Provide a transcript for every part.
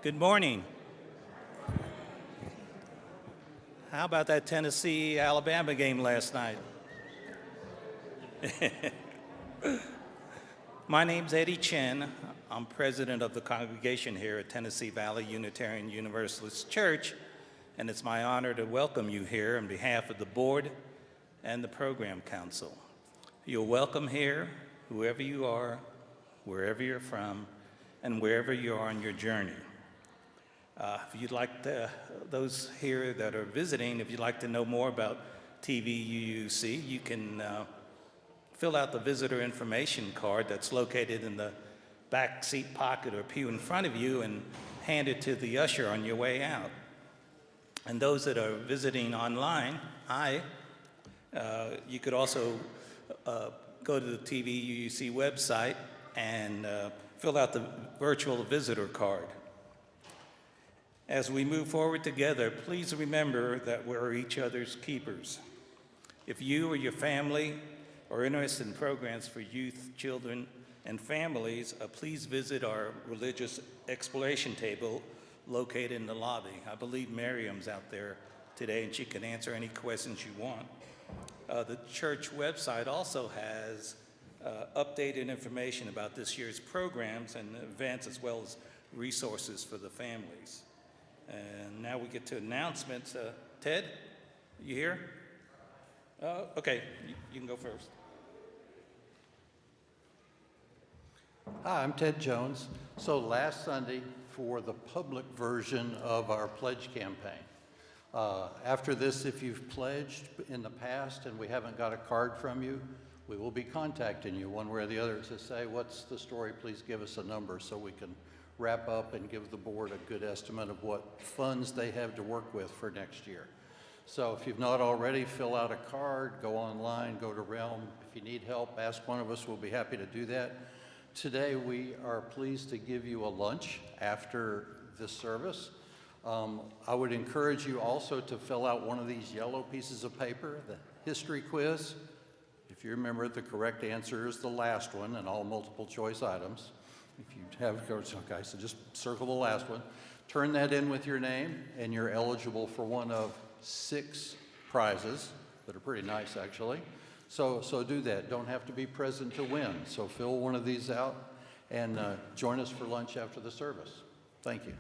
Good morning. How about that Tennessee-Alabama game last night? My name's Eddie Chen. I'm president of the congregation here at Tennessee Valley Unitarian Universalist Church, and it's my honor to welcome you here on behalf of the board and the program council. You're welcome here, whoever you are, wherever you're from, and wherever you are on your journey. If you'd like those here that are visiting, if you'd like to know more about TVUUC, you can fill out the visitor information card that's located in the back seat pocket or pew in front of you and hand it to the usher on your way out. And those that are visiting online, you could also go to the TVUUC website and fill out the virtual visitor card. As we move forward together, please remember that we're each other's keepers. If you or your family are interested in programs for youth, children, and families, please visit our religious exploration table located in the lobby. I believe Miriam's out there today, and she can answer any questions you want. The church website also has updated information about this year's programs and events, as well as resources for the families. And now we get to announcements. Ted, you here? Okay, you can go first. Hi, I'm Ted Jones. So last Sunday, for the public version of our pledge campaign, after this, if you've pledged in the past and we haven't got a card from you, we will be contacting you one way or the other to say, what's the story? Please give us a number so we can wrap up and give the board a good estimate of what funds they have to work with for next year. So if you've not already, fill out a card, go online, go to Realm. If you need help, ask one of us. We'll be happy to do that. Today, we are pleased to give you a lunch after this service. I would encourage you also to fill out one of these yellow pieces of paper, the history quiz. If you remember, the correct answer is the last one and all multiple choice items. If you have, okay, so just circle the last one. Turn that in with your name, and you're eligible for one of 6 prizes that are pretty nice, actually. So do that. Don't have to be present to win. So fill one of these out and join us for lunch after the service. Thank you.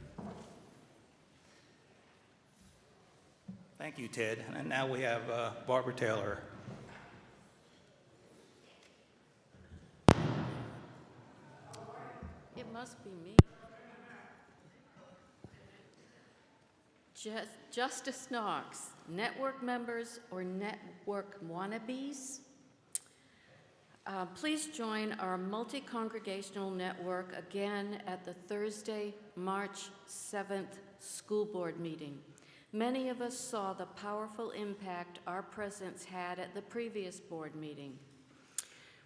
Thank you, Ted. And now we have Barbara Taylor. It must be me. Justice Knox, network members or network wannabes, please join our multi-congregational network again at the Thursday, March 7th school board meeting. Many of us saw the powerful impact our presence had at the previous board meeting.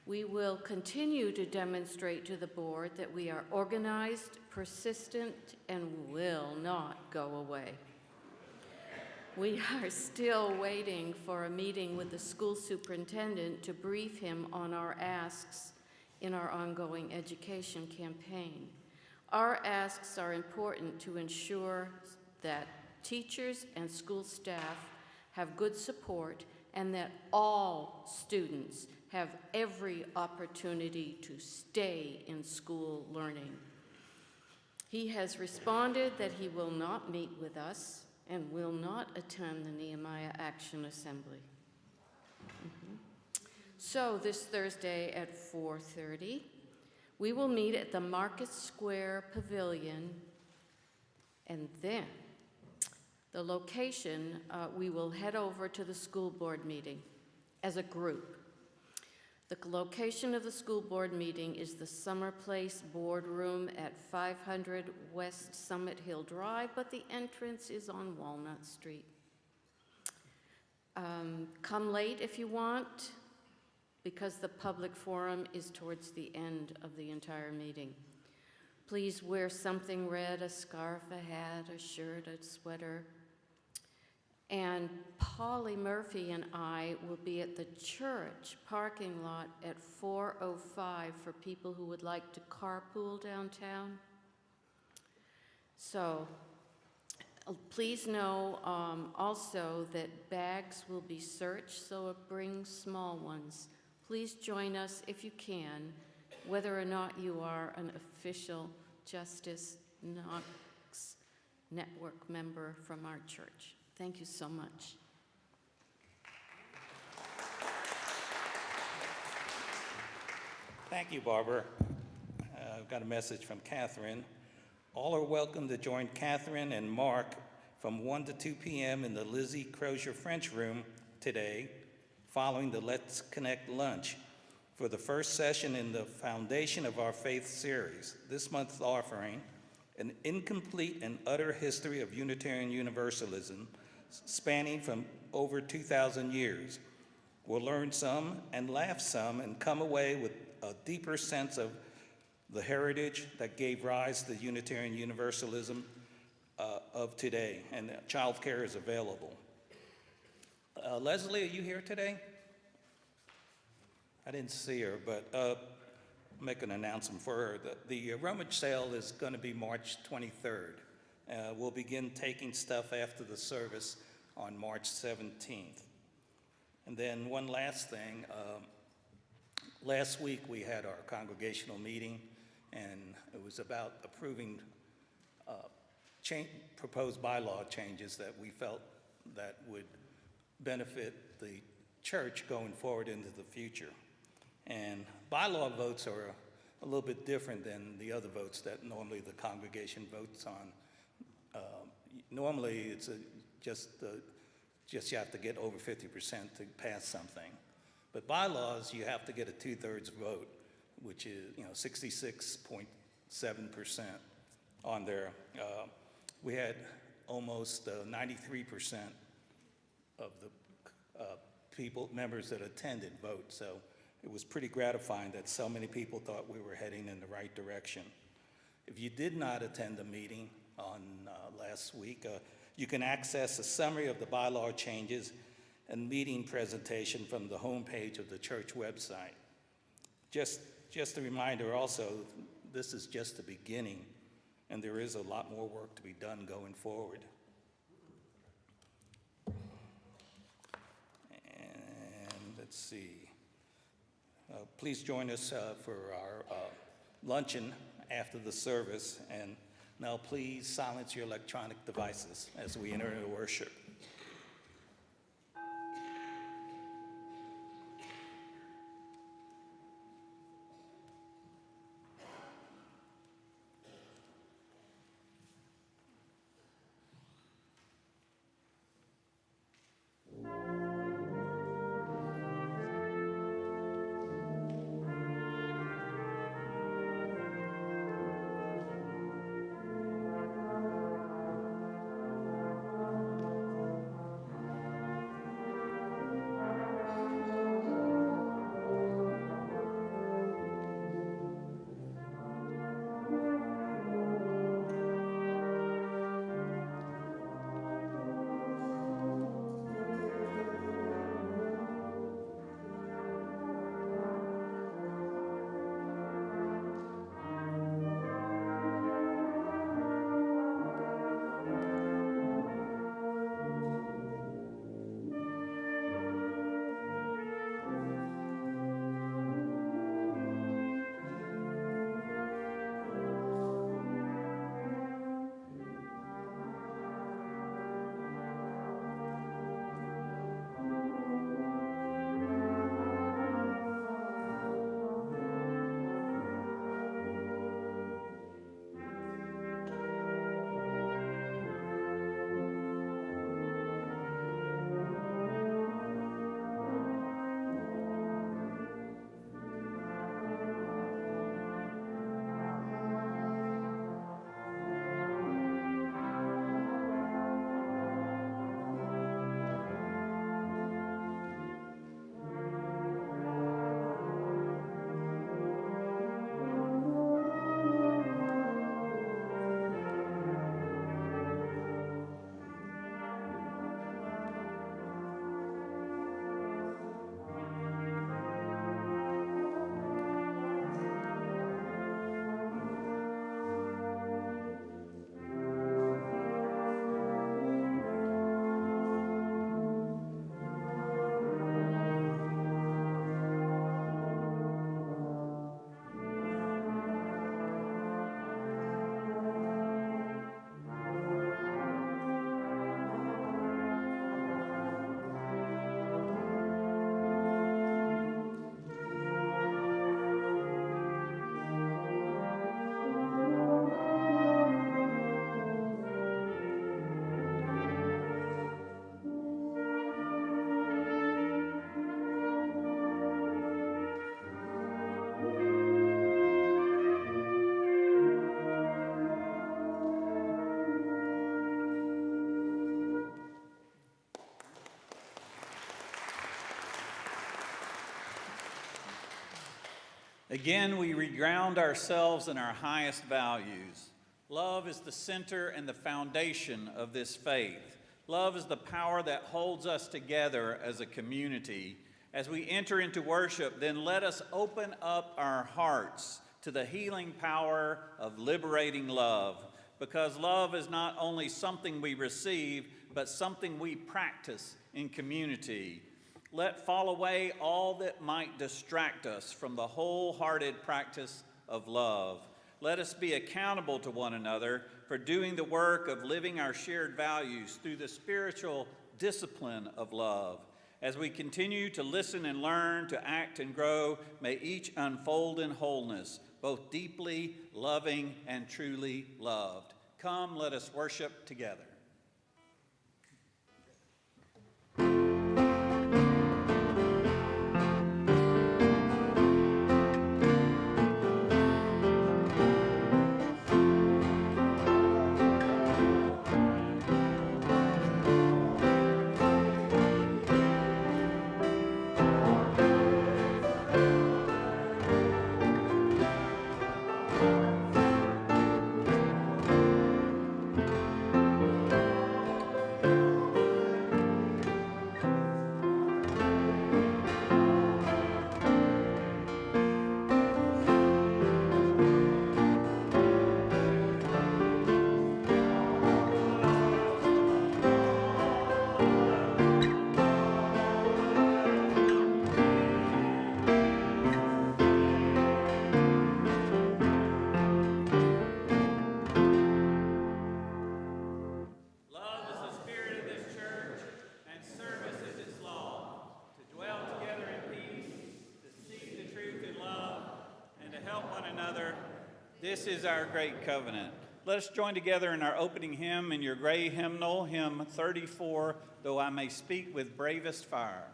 We will continue to demonstrate to the board that we are organized, persistent, and will not go away. We are still waiting for a meeting with the school superintendent to brief him on our asks in our ongoing education campaign. Our asks are important to ensure that teachers and school staff have good support and that all students have every opportunity to stay in school learning. He has responded that he will not meet with us and will not attend the Nehemiah Action Assembly. So this Thursday at 4:30, we will meet at the Market Square Pavilion, and then the location, we will head over to the school board meeting as a group. The location of the school board meeting is the Summer Place Boardroom at 500 West Summit Hill Drive, but the entrance is on Walnut Street. Come late if you want, because the public forum is towards the end of the entire meeting. Please wear something red, a scarf, a hat, a shirt, a sweater. And Polly Murphy and I will be at the church parking lot at 4:05 for people who would like to carpool downtown. So please know also that bags will be searched, so bring small ones. Please join us if you can, whether or not you are an official Justice Knox Network member from our church. Thank you so much. Thank you, Barbara. I've got a message from Catherine. All are welcome to join Catherine and Mark from 1 to 2 p.m. in the Lizzie Crozier French Room today, following the Let's Connect lunch for the first session in the Foundation of Our Faith series. This month's offering, An Incomplete and Utter History of Unitarian Universalism, spanning from over 2,000 years. We'll learn some and laugh some and come away with a deeper sense of the heritage that gave rise to Unitarian Universalism of today, and child care is available. Leslie, are you here today? I didn't see her, but make an announcement for her. The rummage sale is going to be March 23rd. We'll begin taking stuff after the service on March 17th. And then one last thing. Last week we had our congregational meeting, and it was about approving proposed bylaw changes that we felt that would benefit the church going forward into the future. And bylaw votes are a little bit different than the other votes that normally the congregation votes on. Normally, it's just you have to get over 50% to pass something. But bylaws, you have to get a 2/3 vote, which is 66.7% on there. We had almost 93% of the members that attended vote. So it was pretty gratifying that so many people thought we were heading in the right direction. If you did not attend the meeting on last week, you can access a summary of the bylaw changes and meeting presentation from the homepage of the church website. Just a reminder also, this is just the beginning, and there is a lot more work to be done going forward. And let's see. Please join us for our luncheon after the service, and now please silence your electronic devices as we enter into worship. begin, we reground ourselves in our highest values. Love is the center and the foundation of this faith. Love is the power that holds us together as a community. As we enter into worship, then let us open up our hearts to the healing power of liberating love, because love is not only something we receive, but something we practice in community. Let fall away all that might distract us from the wholehearted practice of love. Let us be accountable to one another for doing the work of living our shared values through the spiritual discipline of love. As we continue to listen and learn, to act and grow, may each unfold in wholeness, both deeply loving and truly loved. Come, let us worship together. This is our great covenant. Let us join together in our opening hymn in your gray hymnal, hymn 34, Though I May Speak with Bravest Fire.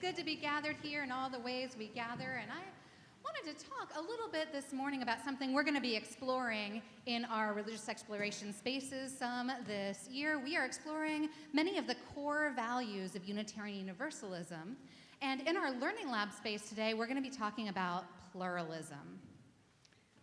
Good to be gathered here in all the ways we gather, and I wanted to talk a little bit this morning about something we're going to be exploring in our religious exploration spaces some this year. We are exploring many of the core values of Unitarian Universalism, and in our Learning Lab space today, we're going to be talking about pluralism.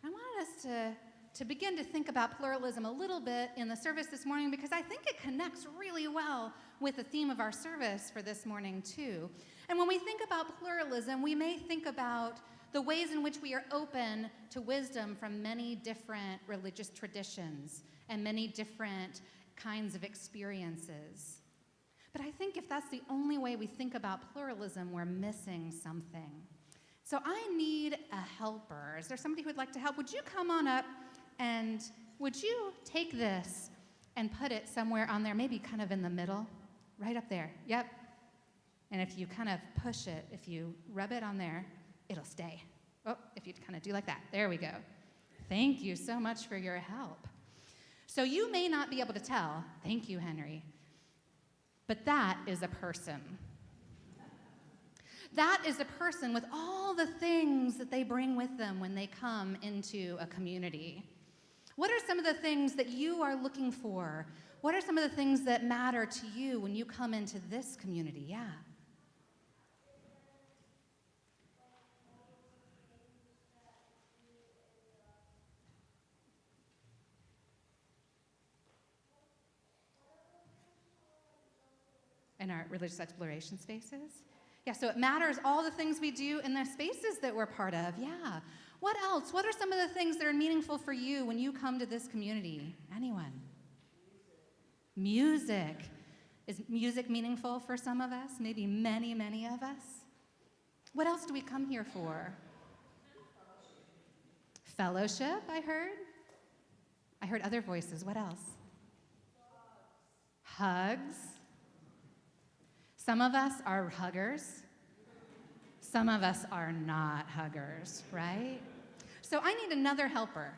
I wanted us to to begin to think about pluralism a little bit in the service this morning because I think it connects really well with the theme of our service for this morning too. And when we think about pluralism, we may think about the ways in which we are open to wisdom from many different religious traditions and many different kinds of experiences. But I think if that's the only way we think about pluralism, we're missing something. So I need a helper. Is there somebody who would like to help? Would you come on up and would you take this and put it somewhere on there, maybe kind of in the middle, right up there? Yep. And if you kind of push it, if you rub it on there, it'll stay. Oh, if you kind of do like that. There we go. Thank you so much for your help. So you may not be able to tell, thank you, Henry, but that is a person. That is a person with all the things that they bring with them when they come into a community. What are some of the things that you are looking for? What are some of the things that matter to you when you come into this community? Yeah. In our religious exploration spaces? Yeah, so it matters all the things we do in the spaces that we're part of. Yeah. What else? What are some of the things that are meaningful for you when you come to this community? Anyone? Music. Is music meaningful for some of us? Maybe many, many of us? What else do we come here for? Fellowship, I heard. I heard other voices. What else? Hugs. Some of us are huggers. Some of us are not huggers, right? So I need another helper.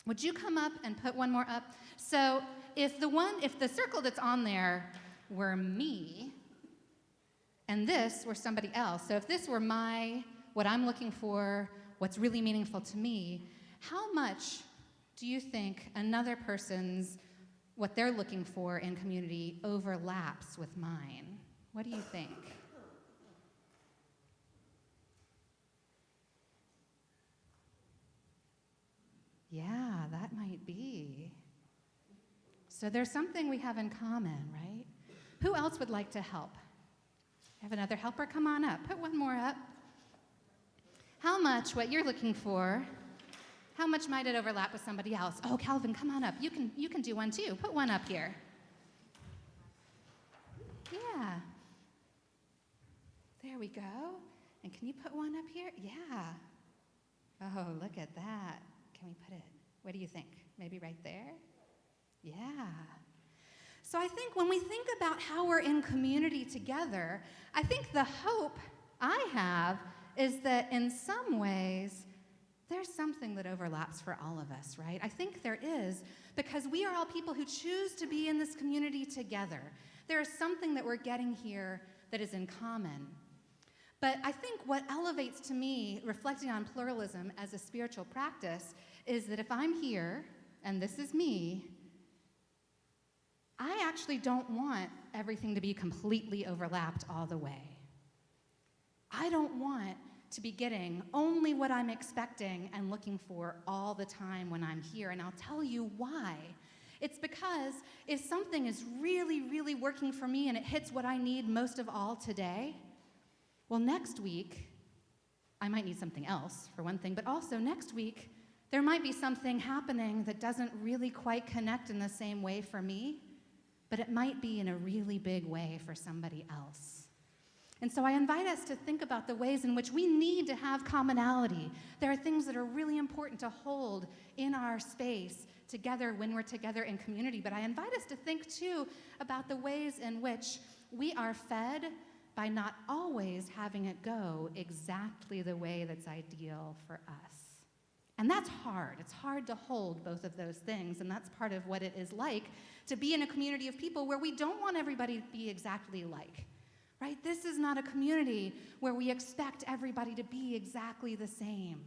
Would you come up and put one more up? So if the circle that's on there were me, and this were somebody else, so if this were what I'm looking for, what's really meaningful to me, how much do you think another person's, what they're looking for in community overlaps with mine? What do you think? Yeah, that might be. So there's something we have in common, right? Who else would like to help? Have another helper? Come on up. Put one more up. How much what you're looking for, how much might it overlap with somebody else? Oh, Calvin, come on up. You can do one too. Put one up here. Yeah. There we go. And can you put one up here? Yeah. Oh, look at that. Can we put it? What do you think? Maybe right there? Yeah. So I think when we think about how we're in community together, I think the hope I have is that in some ways, there's something that overlaps for all of us, right? I think there is, because we are all people who choose to be in this community together. There is something that we're getting here that is in common. But I think what elevates to me, reflecting on pluralism as a spiritual practice, is that if I'm here, and this is me, I actually don't want everything to be completely overlapped all the way. I don't want to be getting only what I'm expecting and looking for all the time when I'm here, and I'll tell you why. It's because if something is really, really working for me and it hits what I need most of all today, well, next week, I might need something else, for one thing, but also next week, there might be something happening that doesn't really quite connect in the same way for me, but it might be in a really big way for somebody else. And so I invite us to think about the ways in which we need to have commonality. There are things that are really important to hold in our space together when we're together in community, but I invite us to think too about the ways in which we are fed by not always having it go exactly the way that's ideal for us. And that's hard. It's hard to hold both of those things, and that's part of what it is like to be in a community of people where we don't want everybody to be exactly alike, right? This is not a community where we expect everybody to be exactly the same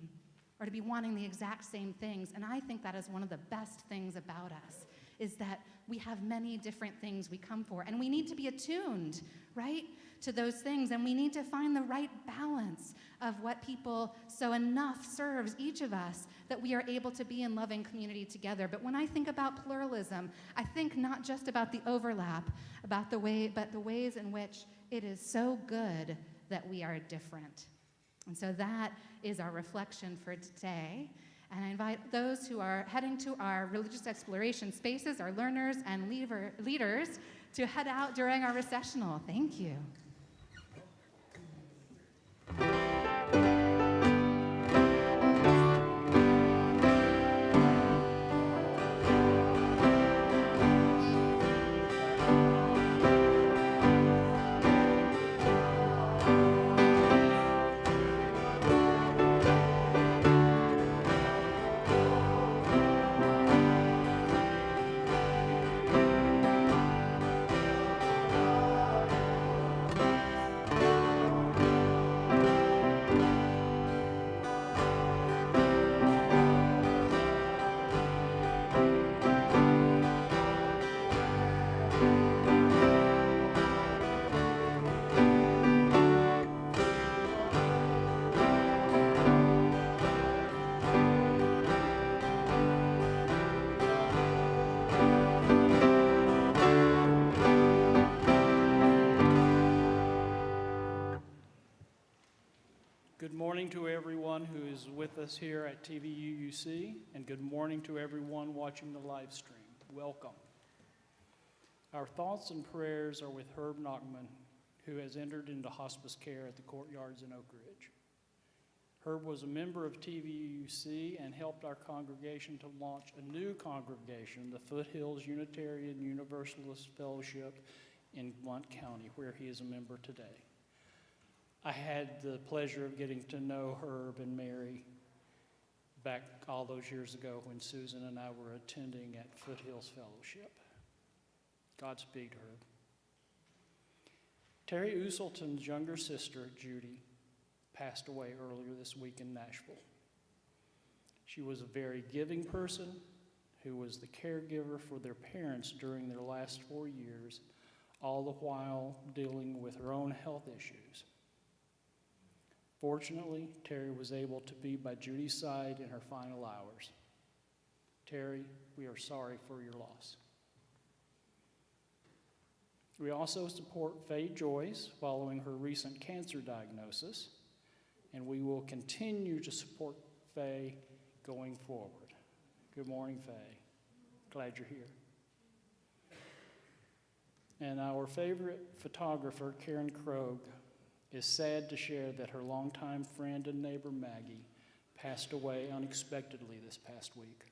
or to be wanting the exact same things, and I think that is one of the best things about us, is that we have many different things we come for, and we need to be attuned, right, to those things, and we need to find the right balance of what people, so enough serves each of us that we are able to be in loving community together. But when I think about pluralism, I think not just about the overlap, but the ways in which it is so good that we are different. And so that is our reflection for today. And I invite those who are heading to our religious exploration spaces, our learners and leaders, to head out during our recessional. Thank you. Good morning to everyone who is with us here at TVUUC, and good morning to everyone watching the live stream. Welcome. Our thoughts and prayers are with Herb Nachman, who has entered into hospice care at the Courtyards in Oak Ridge. Herb was a member of TVUUC and helped our congregation to launch a new congregation, the Foothills Unitarian Universalist Fellowship in Blount County, where he is a member today. I had the pleasure of getting to know Herb and Mary back all those years ago when Susan and I were attending at Foothills Fellowship. Godspeed, Herb. Terry Uselton's younger sister, Judy, passed away earlier this week in Nashville. She was a very giving person who was the caregiver for their parents during their last 4 years, all the while dealing with her own health issues. Fortunately, Terry was able to be by Judy's side in her final hours. Terry, we are sorry for your loss. We also support Faye Joyce following her recent cancer diagnosis, and we will continue to support Faye going forward. Good morning, Faye. Glad you're here. And our favorite photographer, Karen Krogh, is sad to share that her longtime friend and neighbor, Maggie, passed away unexpectedly this past week.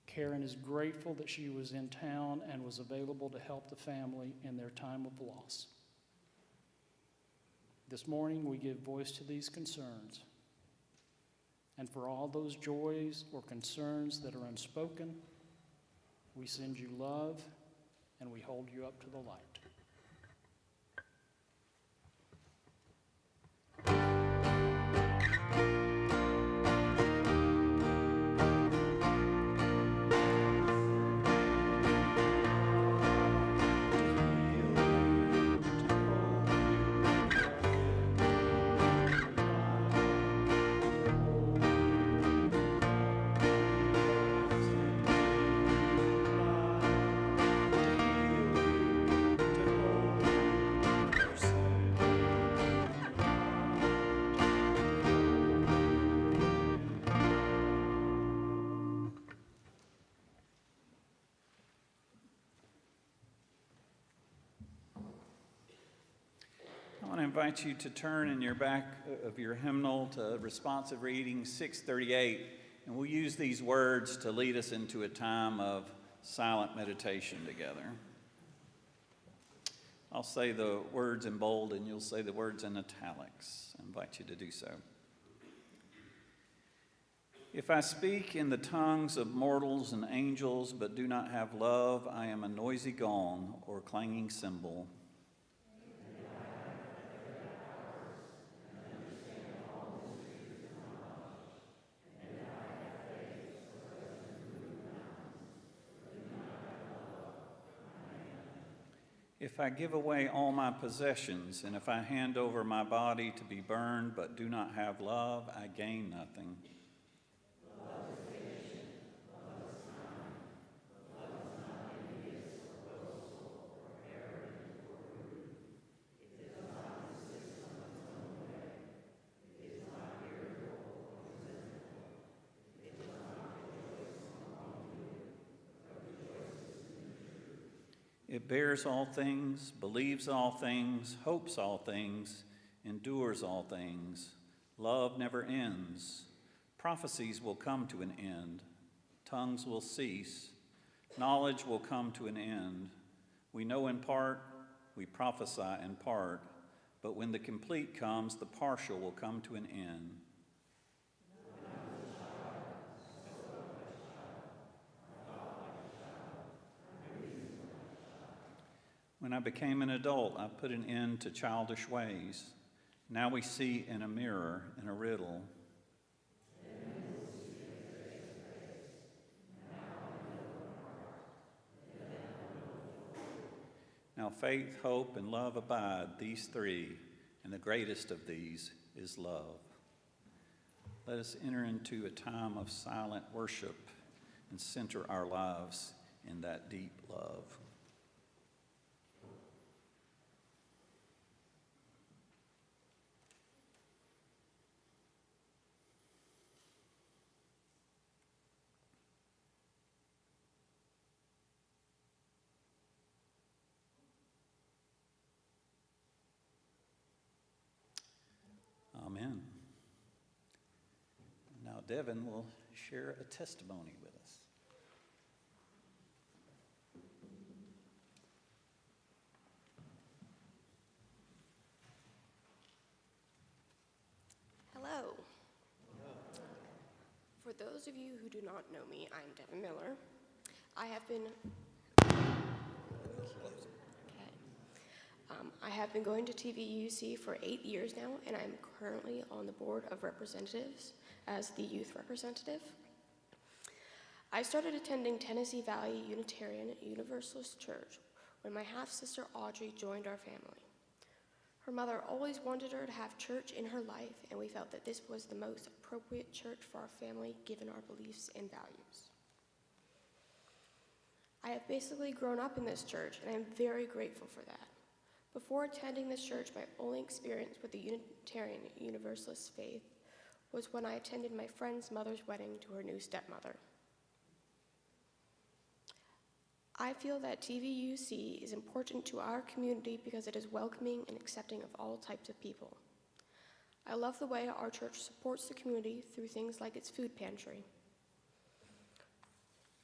Karen is grateful that she was in town and was available to help the family in their time of loss. This morning, we give voice to these concerns. And for all those joys or concerns that are unspoken, we send you love and we hold you up to the light. I want to invite you to turn in your back of your hymnal to responsive reading 638, and we'll use these words to lead us into a time of silent meditation together. I'll say the words in bold and you'll say the words in italics. I invite you to do so. If I speak in the tongues of mortals and angels but do not have love, I am a noisy gong or clanging cymbal. If I give away all my possessions, and if I hand over my body to be burned but do not have love, I gain nothing. It bears all things, believes all things, hopes all things, endures all things. Love never ends. Prophecies will come to an end. Tongues will cease. Knowledge will come to an end. We know in part, we prophesy in part, but when the complete comes, the partial will come to an end. When I became an adult, I put an end to childish ways. Now we see in a mirror, in a riddle. Now faith, hope, and love abide, these three, and the greatest of these is love. Let us enter into a time of silent worship and center our lives in that deep love. Amen. Now Devin will share a testimony with us. Hello. For those of you who do not know me, I'm Devin Miller. I have been going to TVUC for 8 years now, and I'm currently on the board of representatives as the youth representative. I started attending Tennessee Valley Unitarian Universalist Church when my half-sister Audrey joined our family. Her mother always wanted her to have church in her life, and we felt that this was the most appropriate church for our family given our beliefs and values. I have basically grown up in this church, and I'm very grateful for that. Before attending this church, my only experience with the Unitarian Universalist faith was when I attended my friend's mother's wedding to her new stepmother. I feel that TVUC is important to our community because it is welcoming and accepting of all types of people. I love the way our church supports the community through things like its food pantry.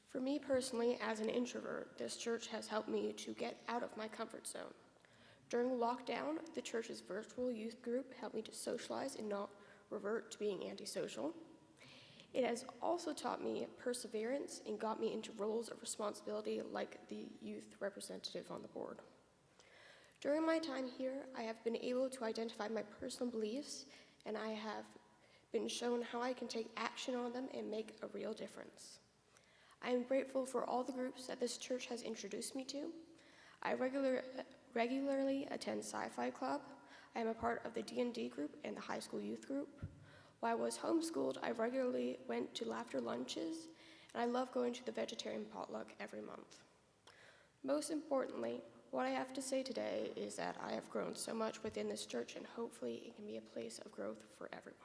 For me personally, as an introvert, this church has helped me to get out of my comfort zone. During lockdown, the church's virtual youth group helped me to socialize and not revert to being antisocial. It has also taught me perseverance and got me into roles of responsibility like the youth representative on the board. During my time here, I have been able to identify my personal beliefs, and I have been shown how I can take action on them and make a real difference. I am grateful for all the groups that this church has introduced me to. I regularly attend Sci-Fi Club. I am a part of the D&D group and the high school youth group. While I was homeschooled, I regularly went to laughter lunches, and I love going to the vegetarian potluck every month. Most importantly, what I have to say today is that I have grown so much within this church, and hopefully it can be a place of growth for everyone.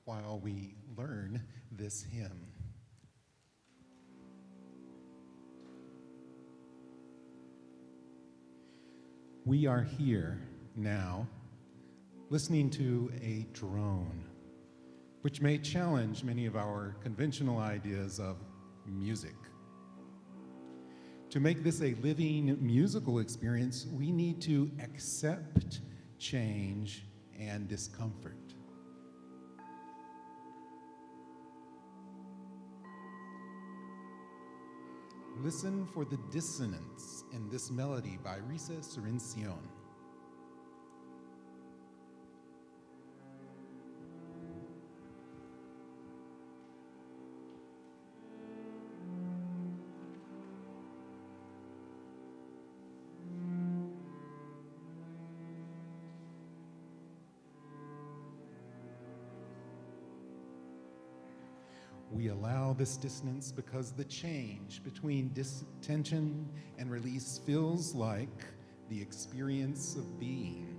While we learn this hymn. We are here now listening to a drone, which may challenge many of our conventional ideas of music. To make this a living musical experience, we need to accept change and discomfort. Listen for the dissonance in this melody by Risa Cerencion. we allow this dissonance because the change between tension and release feels like the experience of being.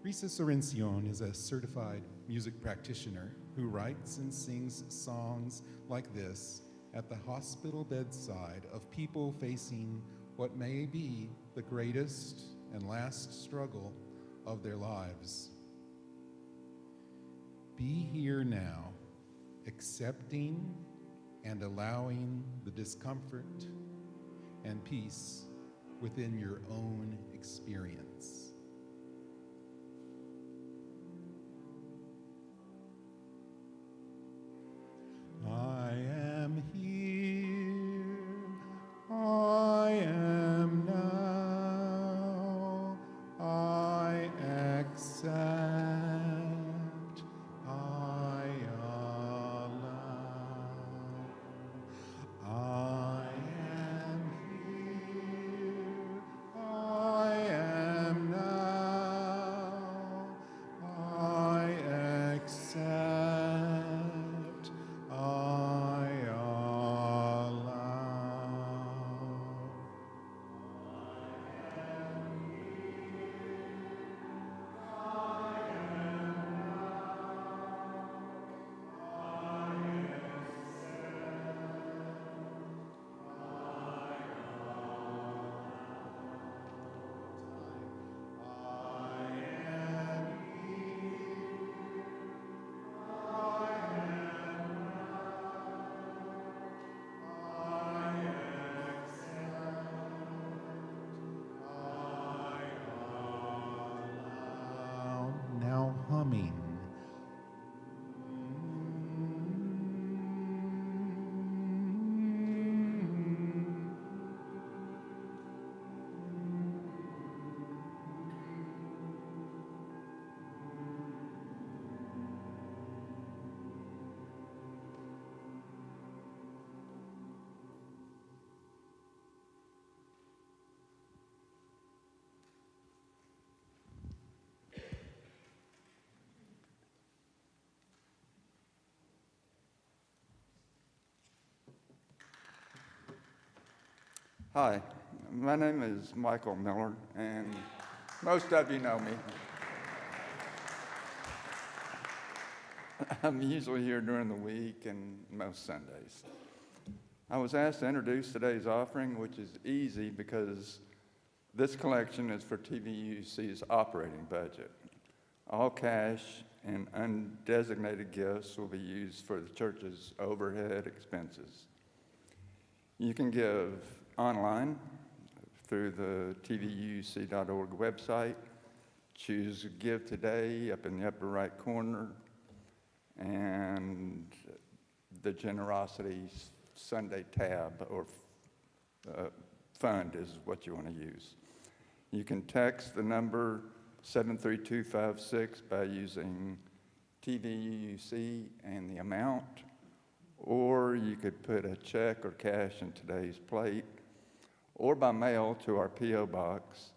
Risa Sorencion is a certified music practitioner who writes and sings songs like this at the hospital bedside of people facing what may be the greatest and last struggle of their lives. Be here now, accepting and allowing the discomfort and peace within your own experience. I am here, I am now, I accept, I allow. I am here, I am now, I accept, I allow. Now humming. Hi, my name is Michael Miller, and most of you know me. I'm usually here during the week and most Sundays. I was asked to introduce today's offering, which is easy because this collection is for TVUC's operating budget. All cash and undesignated gifts will be used for the church's overhead expenses. You can give online through the tvuc.org website. Choose Give Today up in the upper right corner, and the Generosity Sunday tab or fund is what you want to use. You can text the number 73256 by using TVUC and the amount, or you could put a check or cash in today's plate, or by mail to our P.O. box,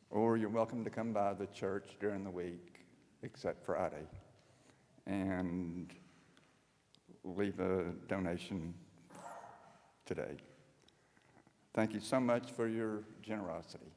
or you're welcome to come by the church during the week, except Friday, and leave a donation today. Thank you so much for your generosity.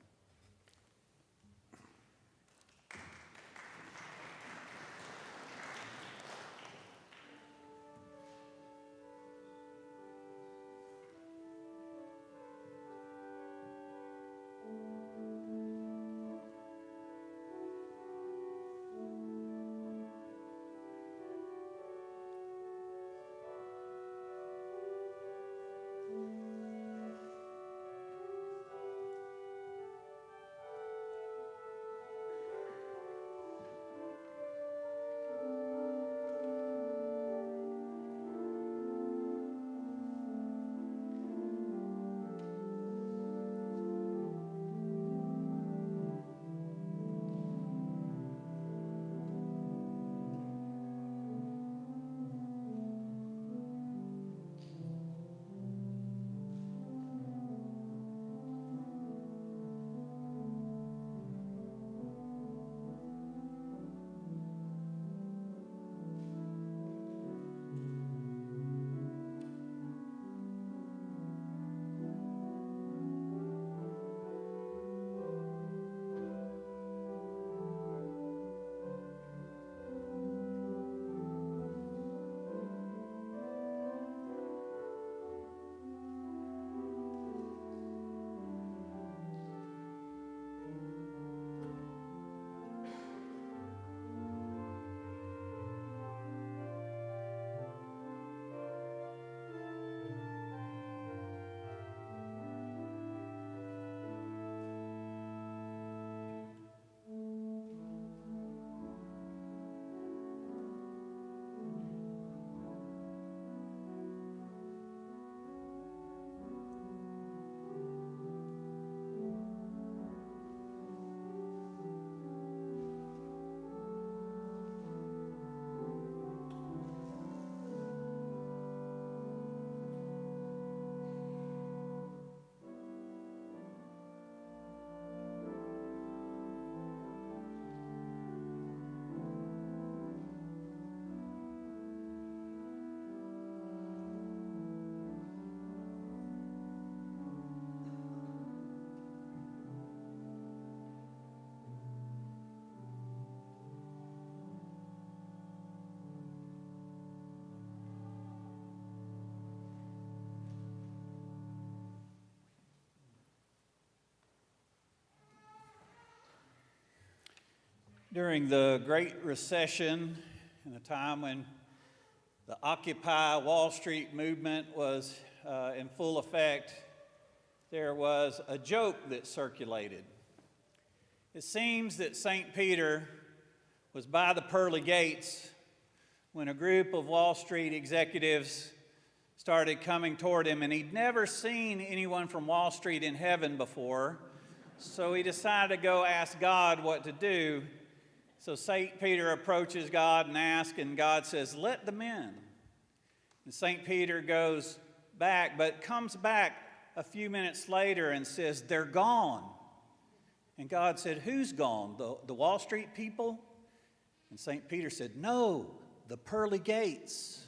During the Great Recession, in a time when the Occupy Wall Street movement was in full effect, there was a joke that circulated. It seems that St. Peter was by the pearly gates when a group of Wall Street executives started coming toward him, and he'd never seen anyone from Wall Street in heaven before, so he decided to go ask God what to do. So St. Peter approaches God and asks, and God says, "Let them in." And St. Peter goes back, but comes back a few minutes later and says, "They're gone." And God said, "Who's gone? The Wall Street people?" And St. Peter said, "No, the pearly gates."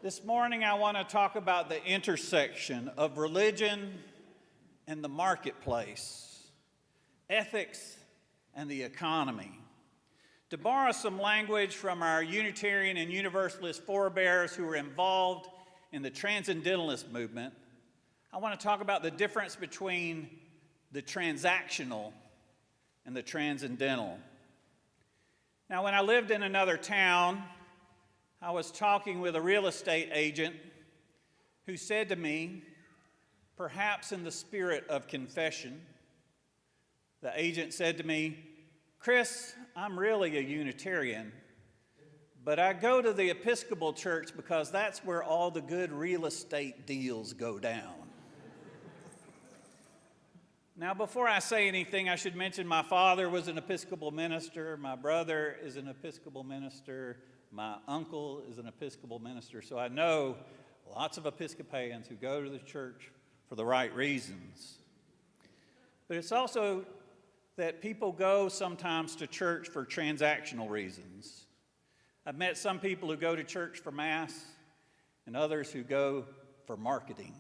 This morning I want to talk about the intersection of religion and the marketplace, ethics and the economy. To borrow some language from our Unitarian and Universalist forebears who were involved in the Transcendentalist movement, I want to talk about the difference between the transactional and the transcendental. Now, when I lived in another town, I was talking with a real estate agent who said to me, perhaps in the spirit of confession, the agent said to me, "Chris, I'm really a Unitarian, but I go to the Episcopal Church because that's where all the good real estate deals go down." Now, before I say anything, I should mention my father was an Episcopal minister, my brother is an Episcopal minister, my uncle is an Episcopal minister, so I know lots of Episcopalians who go to the church for the right reasons. But it's also that people go sometimes to church for transactional reasons. I've met some people who go to church for Mass and others who go for marketing.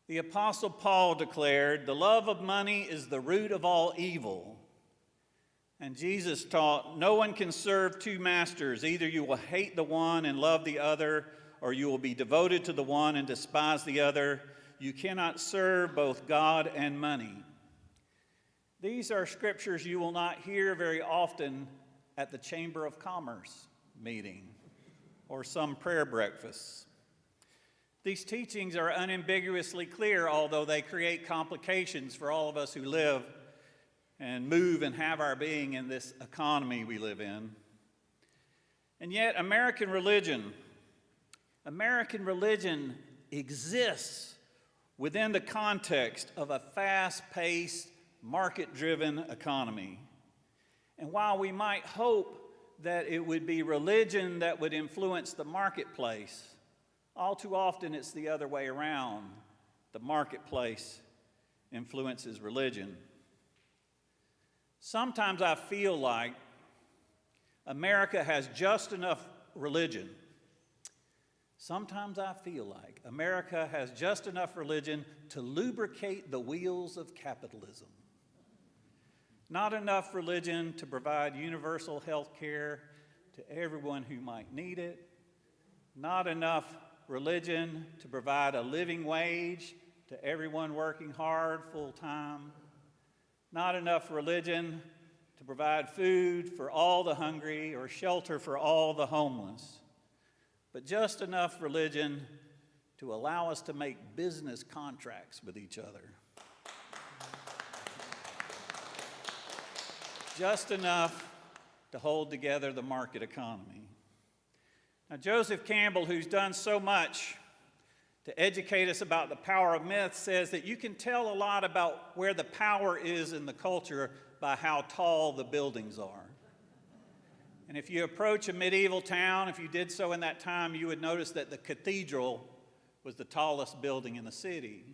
The Apostle Paul declared, "The love of money is the root of all evil." And Jesus taught, "No one can serve two masters. Either you will hate the one and love the other, or you will be devoted to the one and despise the other. You cannot serve both God and money." These are scriptures you will not hear very often at the Chamber of Commerce meeting or some prayer breakfasts. These teachings are unambiguously clear, although they create complications for all of us who live and move and have our being in this economy we live in. And yet, American religion exists within the context of a fast-paced, market-driven economy. And while we might hope that it would be religion that would influence the marketplace, all too often it's the other way around. The marketplace influences religion. Sometimes I feel like America has just enough religion. Sometimes I feel like America has just enough religion to lubricate the wheels of capitalism. Not enough religion to provide universal health care to everyone who might need it. Not enough religion to provide a living wage to everyone working hard full time. Not enough religion to provide food for all the hungry or shelter for all the homeless. But just enough religion to allow us to make business contracts with each other. Just enough to hold together the market economy. Now, Joseph Campbell, who's done so much to educate us about the power of myth, says that you can tell a lot about where the power is in the culture by how tall the buildings are. And if you approach a medieval town, if you did so in that time, you would notice that the cathedral was the tallest building in the city.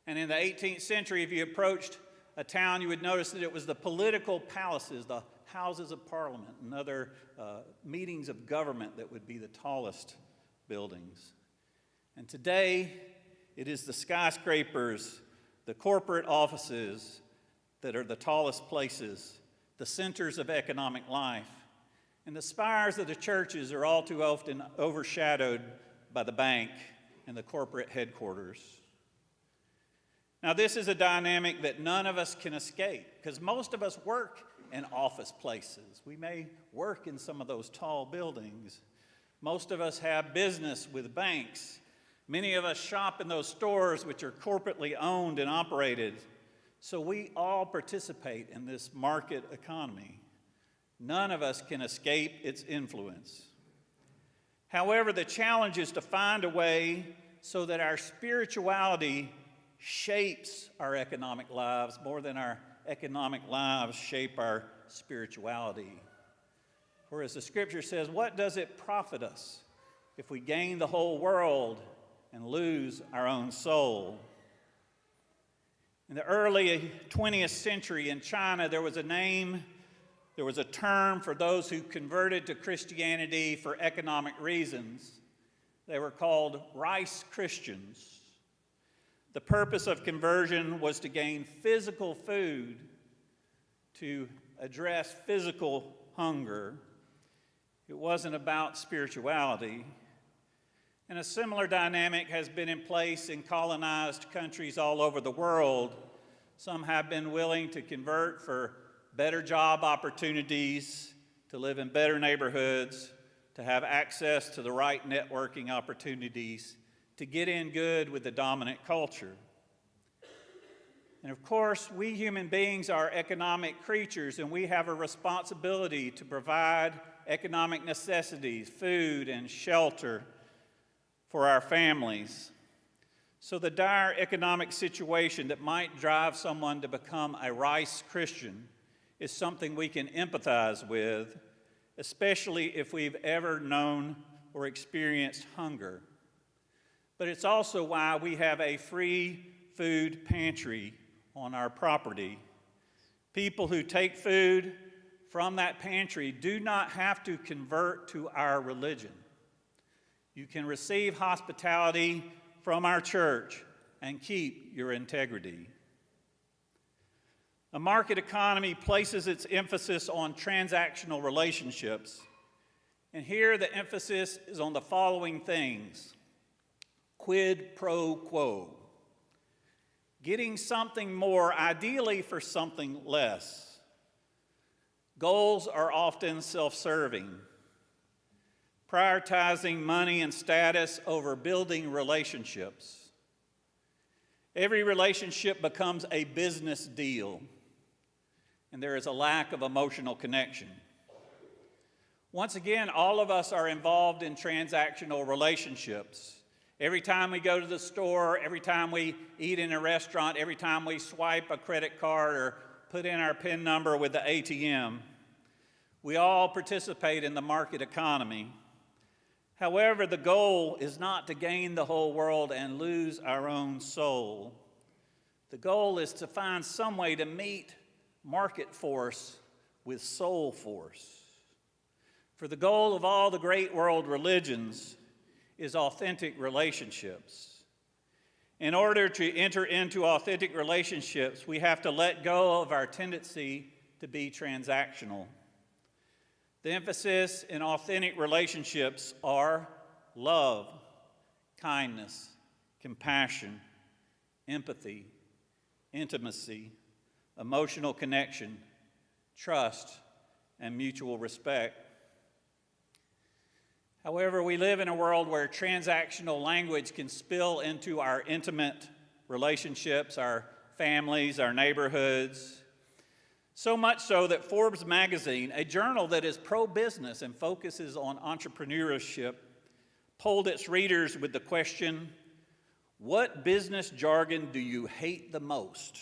And in the 18th century, if you approached a town, you would notice that it was the political palaces, the houses of parliament, and other meetings of government that would be the tallest buildings. And today, it is the skyscrapers, the corporate offices that are the tallest places, the centers of economic life. And the spires of the churches are all too often overshadowed by the bank and the corporate headquarters. Now, this is a dynamic that none of us can escape because most of us work in office places. We may work in some of those tall buildings. Most of us have business with banks. Many of us shop in those stores which are corporately owned and operated. So we all participate in this market economy. None of us can escape its influence. However, the challenge is to find a way so that our spirituality shapes our economic lives more than our economic lives shape our spirituality. For as the scripture says, what does it profit us if we gain the whole world and lose our own soul? In the early 20th century in China, there was a term for those who converted to Christianity for economic reasons. They were called rice Christians. The purpose of conversion was to gain physical food to address physical hunger. It wasn't about spirituality. And a similar dynamic has been in place in colonized countries all over the world. Some have been willing to convert for better job opportunities, to live in better neighborhoods, to have access to the right networking opportunities, to get in good with the dominant culture. And of course, we human beings are economic creatures, and we have a responsibility to provide economic necessities, food and shelter for our families. So the dire economic situation that might drive someone to become a rice Christian is something we can empathize with, especially if we've ever known or experienced hunger. But it's also why we have a free food pantry on our property. People who take food from that pantry do not have to convert to our religion. You can receive hospitality from our church and keep your integrity. A market economy places its emphasis on transactional relationships. And here the emphasis is on the following things: quid pro quo, getting something more, ideally for something less. Goals are often self-serving, prioritizing money and status over building relationships. Every relationship becomes a business deal, and there is a lack of emotional connection. Once again, all of us are involved in transactional relationships. Every time we go to the store, every time we eat in a restaurant, every time we swipe a credit card or put in our PIN number with the ATM, we all participate in the market economy. However, the goal is not to gain the whole world and lose our own soul. The goal is to find some way to meet market force with soul force. For the goal of all the great world religions is authentic relationships. In order to enter into authentic relationships, we have to let go of our tendency to be transactional. The emphasis in authentic relationships are love, kindness, compassion, empathy, intimacy, emotional connection, trust, and mutual respect. However, we live in a world where transactional language can spill into our intimate relationships, our families, our neighborhoods. So much so that Forbes magazine, a journal that is pro-business and focuses on entrepreneurship, polled its readers with the question, "What business jargon do you hate the most?"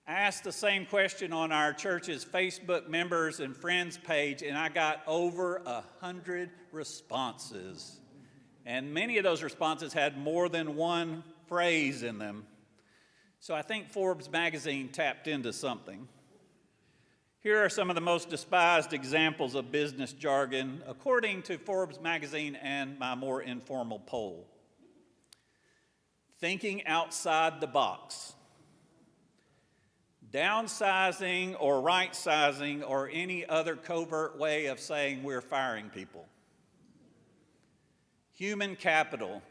I asked the same question on our church's Facebook members and friends page, and I got over 100 responses. And many of those responses had more than one phrase in them. So I think Forbes magazine tapped into something. Here are some of the most despised examples of business jargon, according to Forbes magazine and my more informal poll. Thinking outside the box. Downsizing or right-sizing or any other covert way of saying we're firing people. Human capital,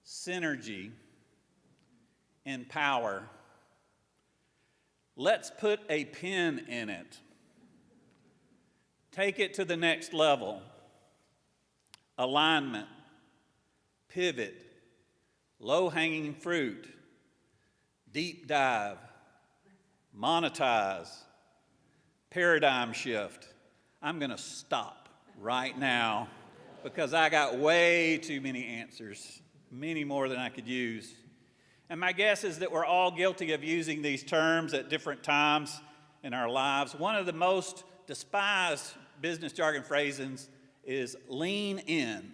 synergy, in power. Let's put a pin in it. Take it to the next level. Alignment, pivot, low-hanging fruit, deep dive, monetize, paradigm shift. I'm going to stop right now because I got way too many answers, many more than I could use. And my guess is that we're all guilty of using these terms at different times in our lives. One of the most despised business jargon phrases is lean in.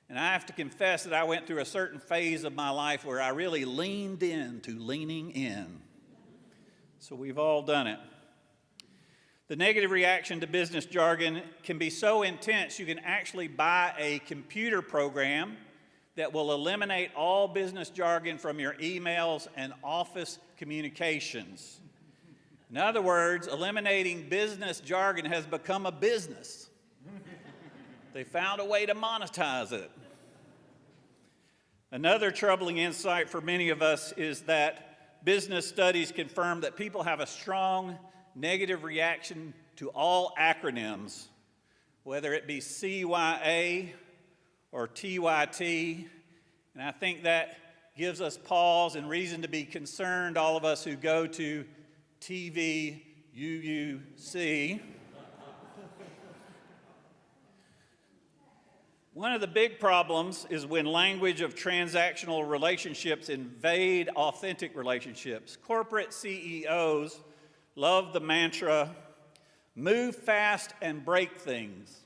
And I have to confess that I went through a certain phase of my life where I really leaned into leaning in. So we've all done it. The negative reaction to business jargon can be so intense you can actually buy a computer program that will eliminate all business jargon from your emails and office communications. In other words, eliminating business jargon has become a business. They found a way to monetize it. Another troubling insight for many of us is that business studies confirm that people have a strong negative reaction to all acronyms, whether it be CYA or TYT, and I think that gives us pause and reason to be concerned, all of us who go to TVUUC. One of the big problems is when language of transactional relationships invade authentic relationships. Corporate CEOs love the mantra, move fast and break things.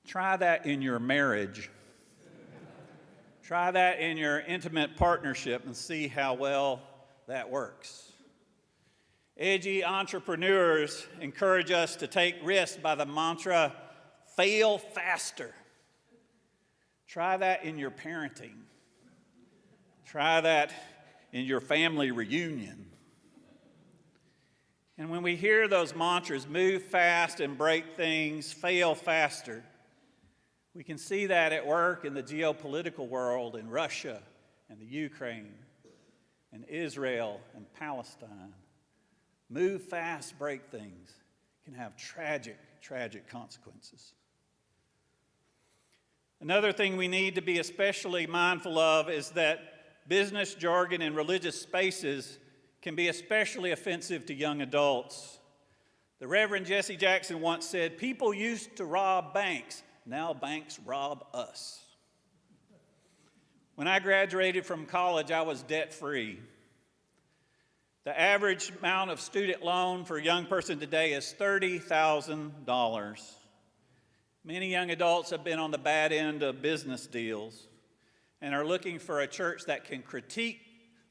Try that in your marriage. Try that in your intimate partnership and see how well that works. Edgy entrepreneurs encourage us to take risks by the mantra, fail faster. Try that in your parenting. Try that in your family reunion. And when we hear those mantras, move fast and break things, fail faster, we can see that at work in the geopolitical world in Russia and the Ukraine and Israel and Palestine. Move fast, break things can have tragic, tragic consequences. Another thing we need to be especially mindful of is that business jargon in religious spaces can be especially offensive to young adults. The Reverend Jesse Jackson once said, "People used to rob banks, now banks rob us." When I graduated from college, I was debt-free. The average amount of student loan for a young person today is $30,000. Many young adults have been on the bad end of business deals and are looking for a church that can critique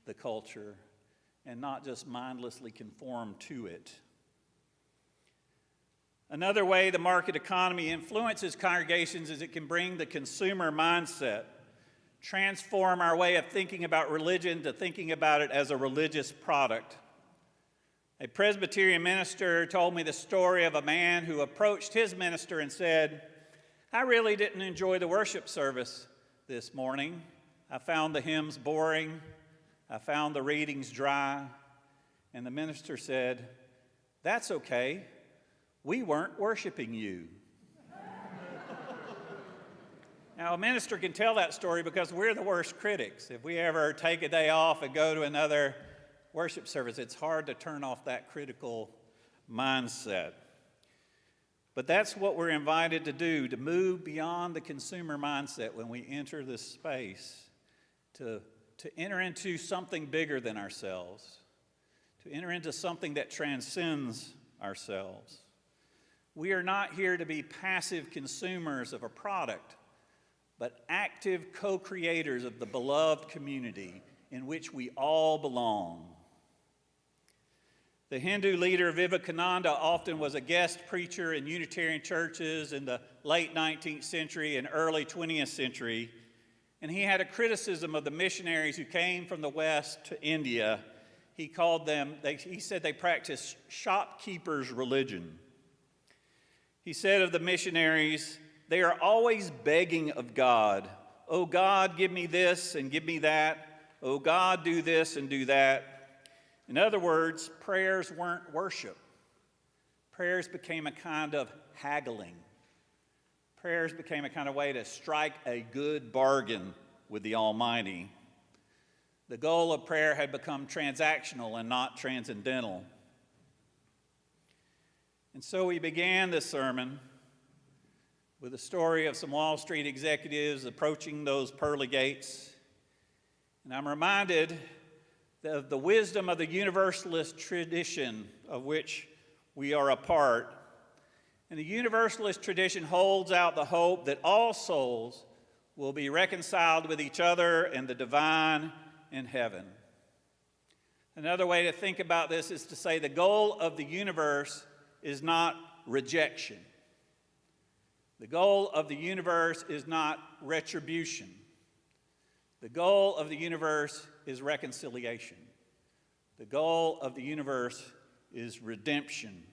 the culture and not just mindlessly conform to it. Another way the market economy influences congregations is it can bring the consumer mindset, transform our way of thinking about religion to thinking about it as a religious product. A Presbyterian minister told me the story of a man who approached his minister and said, "I really didn't enjoy the worship service this morning. I found the hymns boring. I found the readings dry." And the minister said, "That's okay. We weren't worshiping you." Now, a minister can tell that story because we're the worst critics. If we ever take a day off and go to another worship service, it's hard to turn off that critical mindset. But that's what we're invited to do, to move beyond the consumer mindset when we enter this space, to enter into something bigger than ourselves, to enter into something that transcends ourselves. We are not here to be passive consumers of a product, but active co-creators of the beloved community in which we all belong. The Hindu leader Vivekananda often was a guest preacher in Unitarian churches in the late 19th century and early 20th century, and he had a criticism of the missionaries who came from the West to India. He said they practiced shopkeeper's religion. He said of the missionaries, "They are always begging of God, 'Oh God, give me this and give me that. oh God, do this and do that. In other words, prayers weren't worship. Prayers became a kind of haggling. Prayers became a kind of way to strike a good bargain with the Almighty. The goal of prayer had become transactional and not transcendental. And so we began this sermon with a story of some Wall Street executives approaching those pearly gates. And I'm reminded of the wisdom of the Universalist tradition of which we are a part. And the Universalist tradition holds out the hope that all souls will be reconciled with each other and the divine in heaven. Another way to think about this is to say the goal of the universe is not rejection. The goal of the universe is not retribution. The goal of the universe is reconciliation. The goal of the universe is redemption.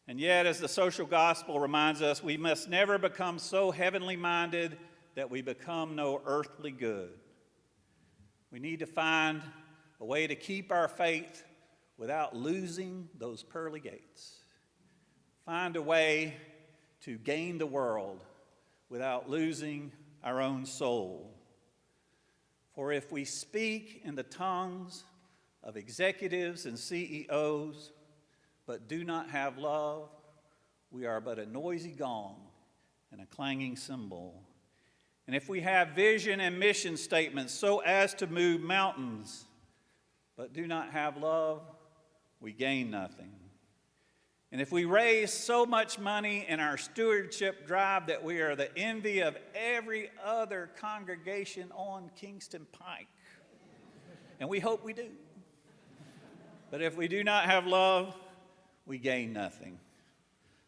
And yet, as the social gospel reminds us, we must never become so heavenly minded that we become no earthly good. We need to find a way to keep our faith without losing those pearly gates. Find a way to gain the world without losing our own soul. For if we speak in the tongues of executives and CEOs, but do not have love, we are but a noisy gong and a clanging cymbal. And if we have vision and mission statements so as to move mountains, but do not have love, we gain nothing. And if we raise so much money in our stewardship drive that we are the envy of every other congregation on Kingston Pike, and we hope we do, but if we do not have love, we gain nothing.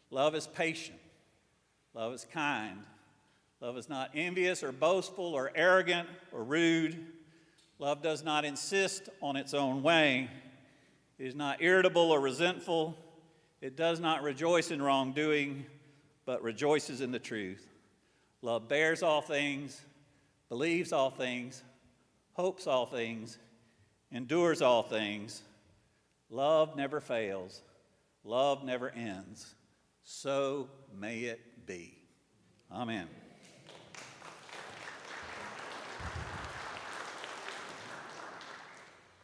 Love is patient. Love is kind. Love is not envious or boastful or arrogant or rude. Love does not insist on its own way. It is not irritable or resentful. It does not rejoice in wrongdoing, but rejoices in the truth. Love bears all things, believes all things, hopes all things, endures all things. Love never fails. Love never ends. So may it be. Amen.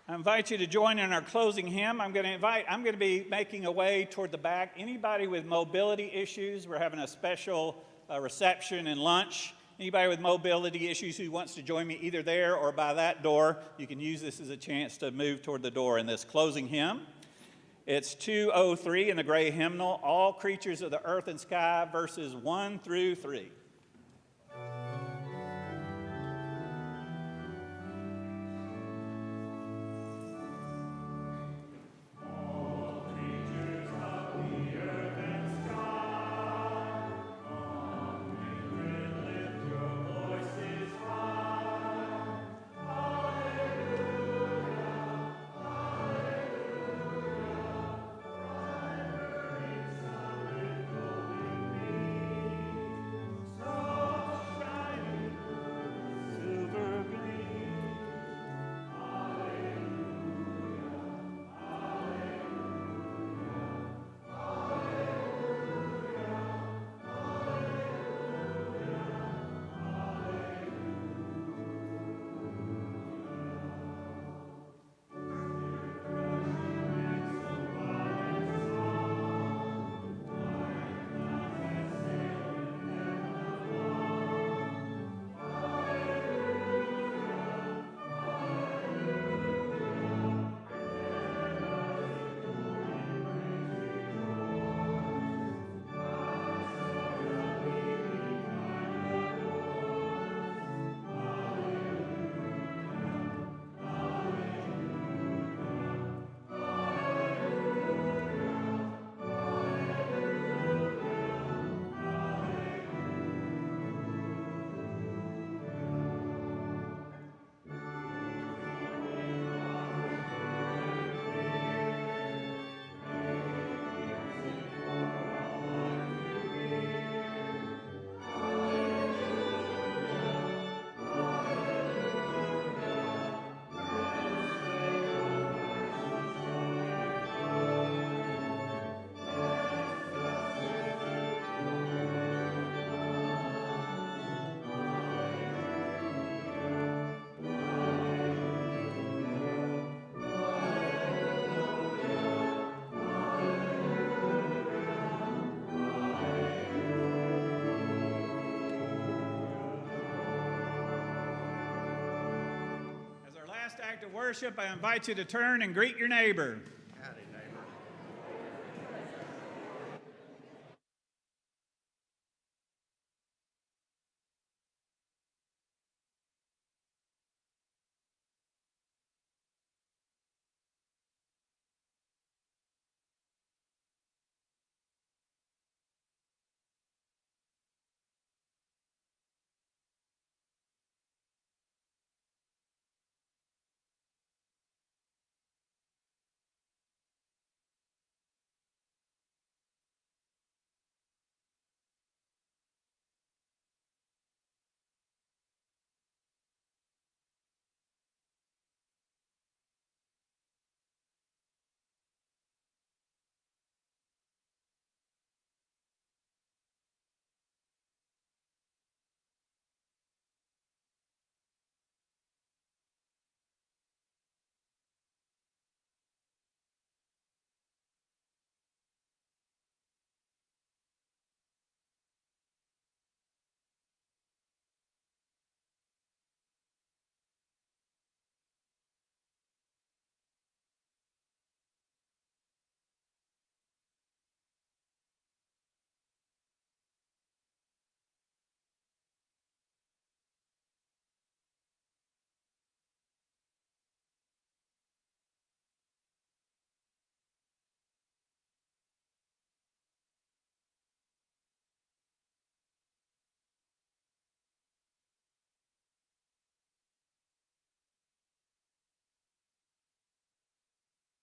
I invite you to join in our closing hymn. I'm going to be making a way toward the back. Anybody with mobility issues, we're having a special reception and lunch. Anybody with mobility issues who wants to join me either there or by that door, you can use this as a chance to move toward the door in this closing hymn. It's 203 in the gray hymnal, All Creatures of the Earth and Sky, verses 1 through 3. So back to worship, I invite you to turn and greet your neighbor.